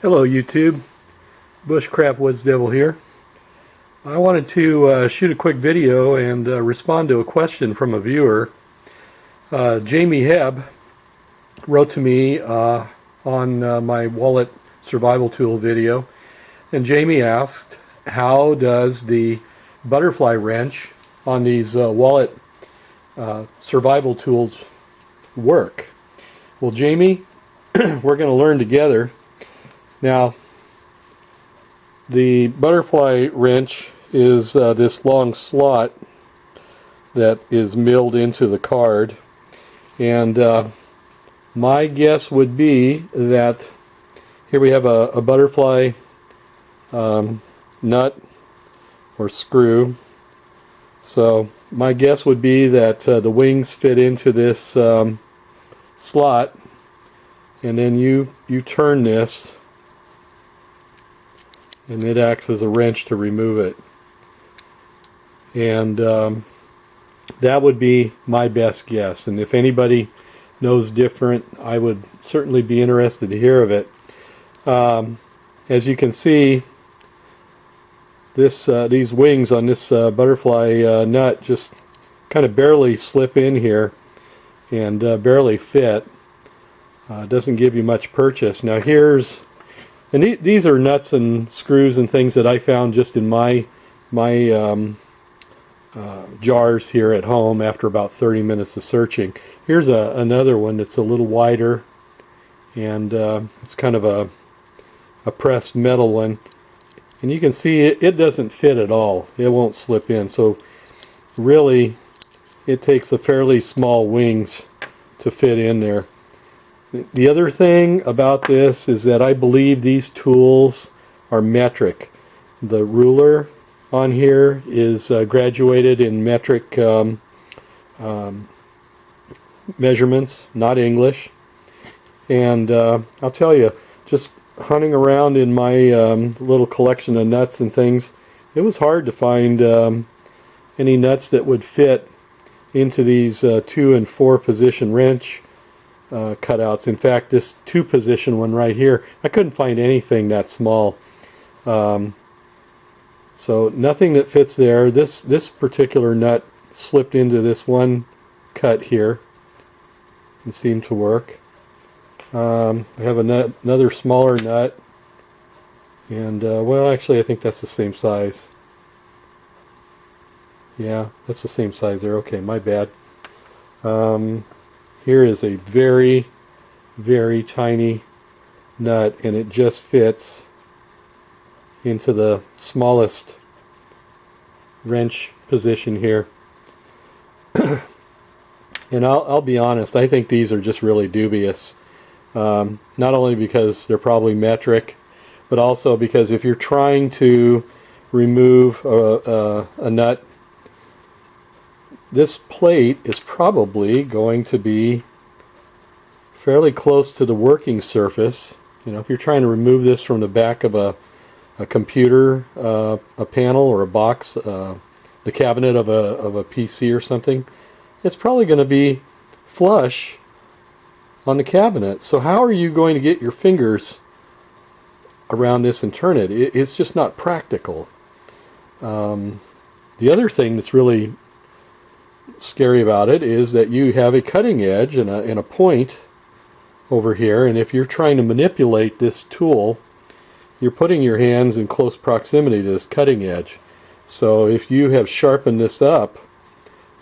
Hello YouTube, Bushcraft Woods Devil here. I wanted to shoot a quick video and respond to a question from a viewer. Jamie Hebb wrote to me on my wallet survival tool video, and Jamie asked, how does the butterfly wrench on these wallet survival tools work? Well, Jamie, we're going to learn together. Now, the butterfly wrench is this long slot that is milled into the card, and my guess would be that here we have a butterfly nut or screw. So my guess would be that the wings fit into this slot, and then you turn this and it acts as a wrench to remove it. And that would be my best guess. And if anybody knows different, I would certainly be interested to hear of it. As you can see, these wings on this butterfly nut just kind of barely slip in here and barely fit. Doesn't give you much purchase. Now and these are nuts and screws and things that I found just in my jars here at home after about 30 minutes of searching. Here's another one that's a little wider, and it's kind of a pressed metal one. And you can see it doesn't fit at all. It won't slip in. So really, it takes a fairly small wings to fit in there. The other thing about this is that I believe these tools are metric. The ruler on here is graduated in metric measurements, not English. And I'll tell you, just hunting around in my little collection of nuts and things, it was hard to find any nuts that would fit into these 2 and 4 position wrench cutouts. In fact, this 2 position one right here, I couldn't find anything that small. So nothing that fits there. This particular nut slipped into this one cut here and seemed to work. I have another smaller nut, and well, actually I think that's the same size. Yeah, that's the same size there. Okay, my bad. Here is a very, very tiny nut, and it just fits into the smallest wrench position here. And I'll be honest, I think these are just really dubious. Not only because they're probably metric, but also because if you're trying to remove a nut, this plate is probably going to be fairly close to the working surface. You know, if you're trying to remove this from the back of a computer, a panel or a box, the cabinet of a PC or something, it's probably going to be flush on the cabinet. So how are you going to get your fingers around this and turn it? It's just not practical. The other thing that's really scary about it is that you have a cutting edge and a point over here, and if you're trying to manipulate this tool, you're putting your hands in close proximity to this cutting edge. So if you have sharpened this up,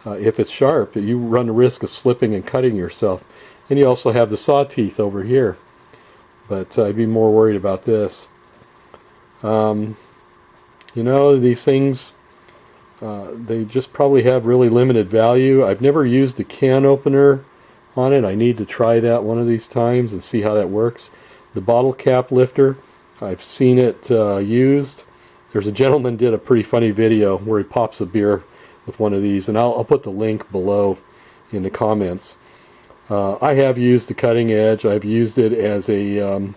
if it's sharp, you run the risk of slipping and cutting yourself. And you also have the saw teeth over here, but I'd be more worried about this. You know, these things, they just probably have really limited value. I've never used a can opener on it. I need to try that one of these times and see how that works. The bottle cap lifter, I've seen it used. There's a gentleman did a pretty funny video where he pops a beer with one of these, and I'll put the link below in the comments. I have used the cutting edge. I've used it as a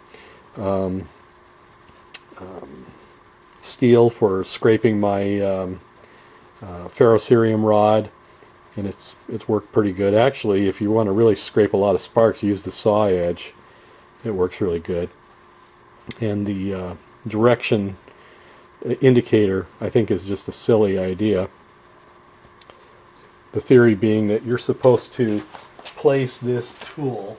steel for scraping my ferrocerium rod, and it's worked pretty good. Actually, if you want to really scrape a lot of sparks, use the saw edge. It works really good. And the direction indicator, I think, is just a silly idea. The theory being that you're supposed to place this tool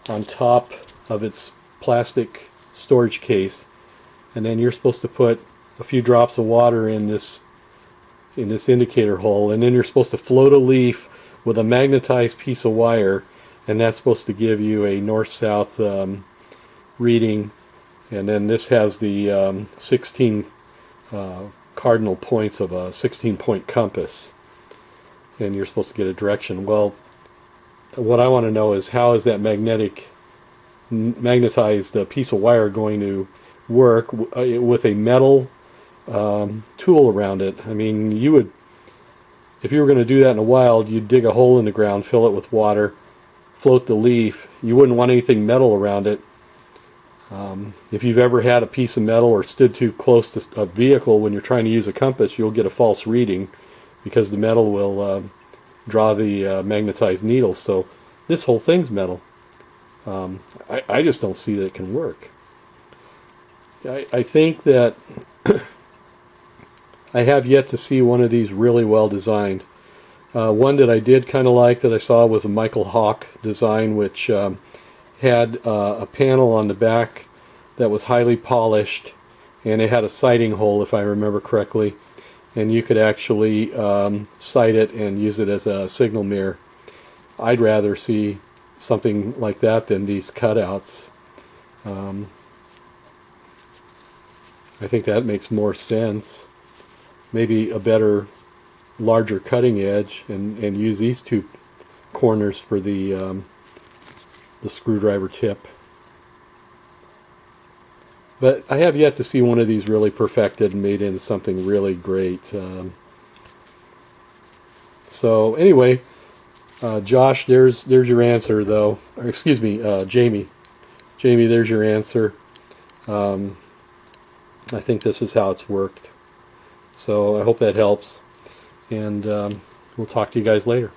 on top of its plastic storage case, and then you're supposed to put a few drops of water in this indicator hole, and then you're supposed to float a leaf with a magnetized piece of wire, and that's supposed to give you a north-south reading. And then this has the 16 cardinal points of a 16-point compass, and you're supposed to get a direction. Well, what I want to know is, how is that magnetized piece of wire going to work with a metal tool around it? I mean, you would, if you were going to do that in the wild, you'd dig a hole in the ground, fill it with water, float the leaf. You wouldn't want anything metal around it. If you've ever had a piece of metal or stood too close to a vehicle when you're trying to use a compass, you'll get a false reading because the metal will draw the magnetized needle. So this whole thing's metal. I just don't see that it can work. I think that I have yet to see one of these really well designed. One that I did kind of like that I saw was a Michael Hawk design, which had a panel on the back that was highly polished, and it had a sighting hole, if I remember correctly, and you could actually sight it and use it as a signal mirror. I'd rather see something like that than these cutouts. I think that makes more sense. Maybe a better, larger cutting edge, and use these two corners for the screwdriver tip. But I have yet to see one of these really perfected and made into something really great. So anyway, Josh, there's your answer, though. Or, excuse me, Jamie. Jamie, there's your answer. I think this is how it's worked. So I hope that helps, and we'll talk to you guys later.